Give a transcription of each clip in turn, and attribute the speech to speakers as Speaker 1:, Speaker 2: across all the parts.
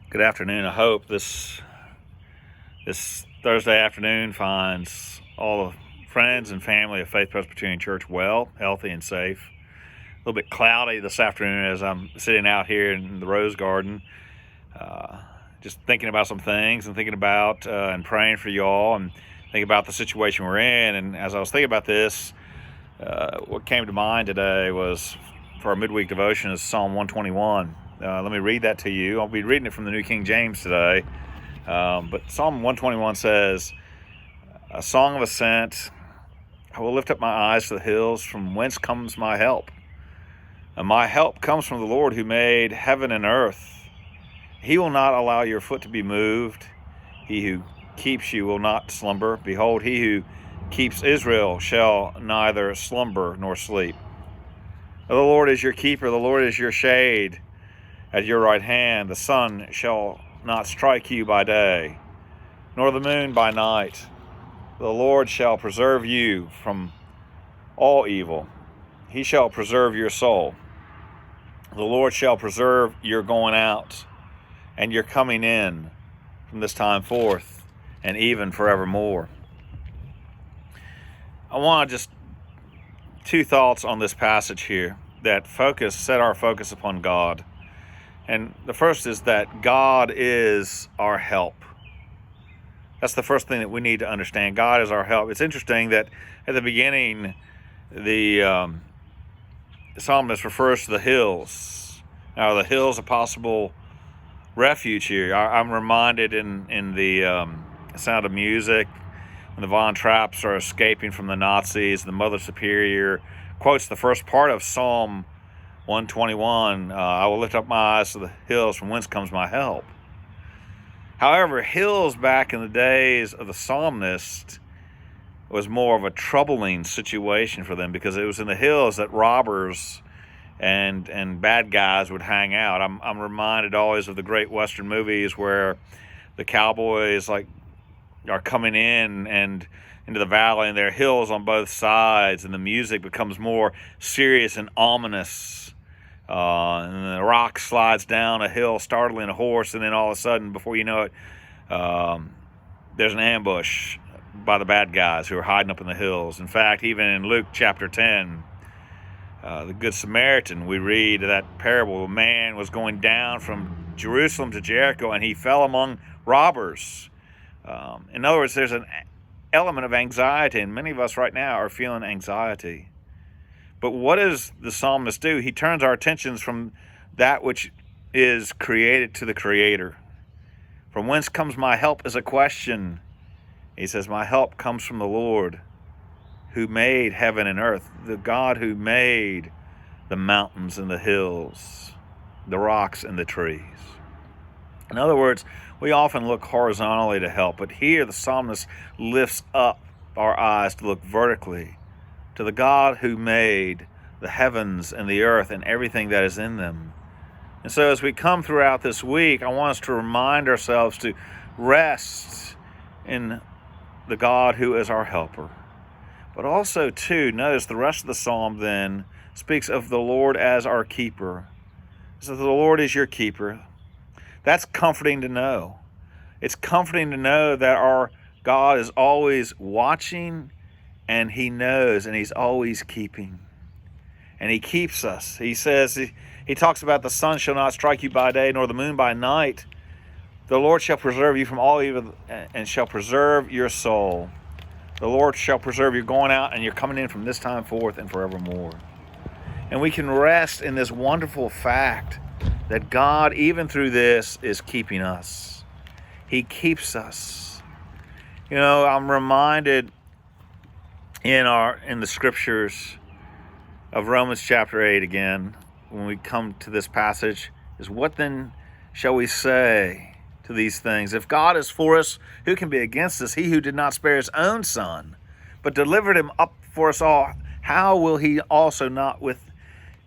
Speaker 1: Good afternoon. I hope this Thursday afternoon finds all the friends and family of Faith Presbyterian Church well, healthy, and safe. A little bit cloudy this afternoon as I'm sitting out here in the Rose Garden, uh, just thinking about some things and thinking about and praying for y'all and thinking about the situation we're in. And as I was thinking about this, what came to mind today was for our midweek devotion is Psalm 121. Let me read that to you. I'll be reading it from the New King James today. But Psalm 121 says, a song of ascent, I will lift up my eyes to the hills, from whence comes my help. And my help comes from the Lord who made heaven and earth. He will not allow your foot to be moved. He who keeps you will not slumber. Behold, he who keeps Israel shall neither slumber nor sleep. The Lord is your keeper, the Lord is your shade at your right hand. The sun shall not strike you by day, nor the moon by night. The Lord shall preserve you from all evil. He shall preserve your soul. The Lord shall preserve your going out and your coming in from this time forth and even forevermore. I want just two thoughts on this passage here that set our focus upon God. And the first is that God is our help. That's the first thing that we need to understand. God is our help. It's interesting that at the beginning, the psalmist refers to the hills. Now, the hills a possible refuge here. I'm reminded in the Sound of Music, when the Von Trapps are escaping from the Nazis, the Mother Superior quotes the first part of Psalm 121, I will lift up my eyes to the hills, from whence comes my help. However, hills back in the days of the psalmist was more of a troubling situation for them, because it was in the hills that robbers and bad guys would hang out. I'm reminded always of the great Western movies where the cowboys are coming in and into the valley, and there are hills on both sides, and the music becomes more serious and ominous. And the rock slides down a hill, startling a horse, and then all of a sudden, before you know it, there's an ambush by the bad guys who are hiding up in the hills. In fact, even in Luke chapter 10, the Good Samaritan, we read that parable. A man was going down from Jerusalem to Jericho, and he fell among robbers. In other words, there's an element of anxiety, and many of us right now are feeling anxiety. But what does the psalmist do? He turns our attentions from that which is created to the Creator. From whence comes my help is a question. He says, my help comes from the Lord who made heaven and earth, the God who made the mountains and the hills, the rocks and the trees. In other words, we often look horizontally to help, but here the psalmist lifts up our eyes to look vertically to the God who made the heavens and the earth and everything that is in them. And so as we come throughout this week, I want us to remind ourselves to rest in the God who is our helper. But also, too, notice the rest of the psalm then speaks of the Lord as our keeper. So the Lord is your keeper. That's comforting to know. It's comforting to know that our God is always watching, and he knows, and he's always keeping. And he keeps us. He says, he talks about the sun shall not strike you by day, nor the moon by night. The Lord shall preserve you from all evil, and shall preserve your soul. The Lord shall preserve your going out and your coming in from this time forth and forevermore. And we can rest in this wonderful fact that God, even through this, is keeping us. He keeps us. You know, I'm reminded in the scriptures of Romans chapter 8 again, when we come to this passage, is what then shall we say to these things? If God is for us, who can be against us? He who did not spare his own son, but delivered him up for us all, how will he also not with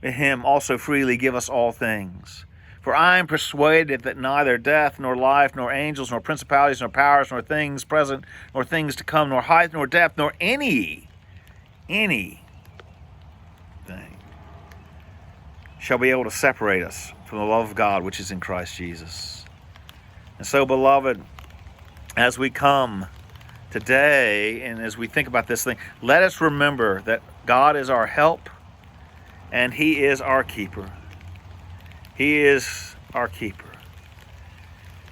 Speaker 1: him also freely give us all things? For I am persuaded that neither death, nor life, nor angels, nor principalities, nor powers, nor things present, nor things to come, nor height, nor depth, nor any thing shall be able to separate us from the love of God which is in Christ Jesus. And so, beloved, as we come today and as we think about this thing, let us remember that God is our help and He is our keeper. He is our keeper.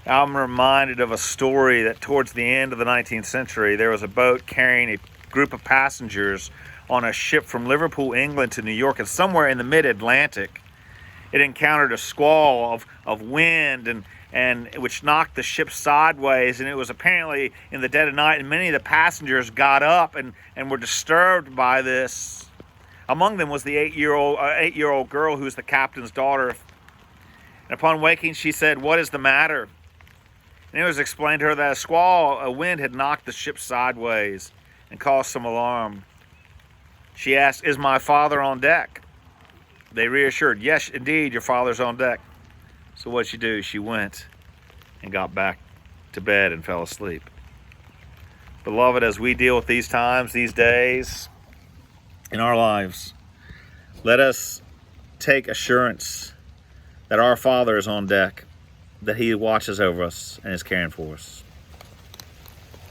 Speaker 1: I'm reminded of a story that towards the end of the 19th century, there was a boat carrying a group of passengers on a ship from Liverpool, England to New York, and somewhere in the mid-Atlantic, it encountered a squall of wind and which knocked the ship sideways, and it was apparently in the dead of night, and many of the passengers got up and were disturbed by this. Among them was the eight-year-old girl who was the captain's daughter. And upon waking, she said, "What is the matter?" And it was explained to her that a wind had knocked the ship sideways and caused some alarm. She asked, "Is my father on deck?" They reassured, "Yes, indeed, your father's on deck." So what'd she do? She went and got back to bed and fell asleep. Beloved, as we deal with these times, these days in our lives, let us take assurance that our Father is on deck, that He watches over us and is caring for us.